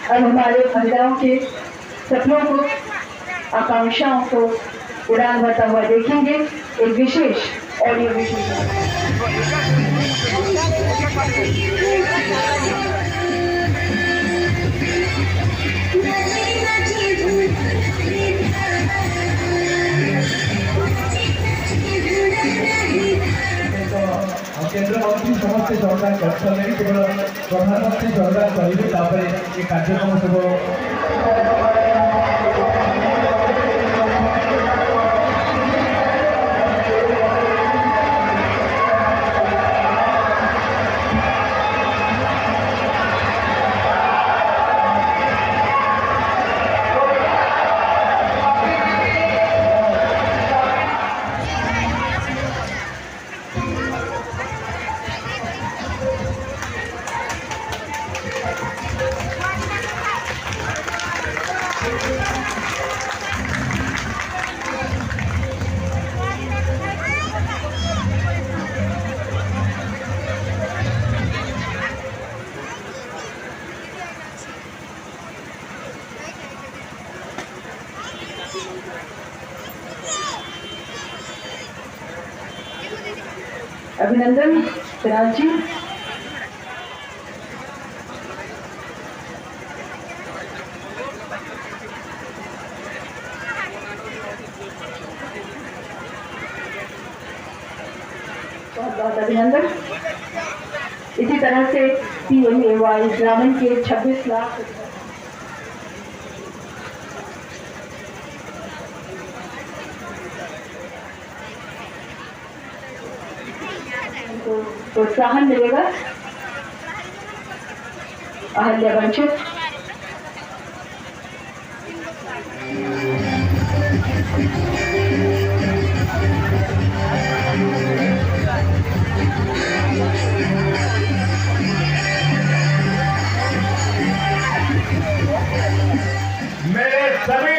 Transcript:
अब हमारे महिलाओं के सपनों को, आकांक्षाओं को उड़ान भरता हुआ देखेंगे एक विशेष ऑडियो विशेष। केंद्र मंत्री समस्त सरकार कर केवल प्रधानमंत्री सरकार करेंगे ये कार्यक्रम सब अभिनंदन सिराज जी। बहुत बहुत अभिनंदन। इसी तरह से PMAY ग्रामीण के 26 लाख प्रोत्साहन मिलेगा। अहल्या वंचित मेरे सभी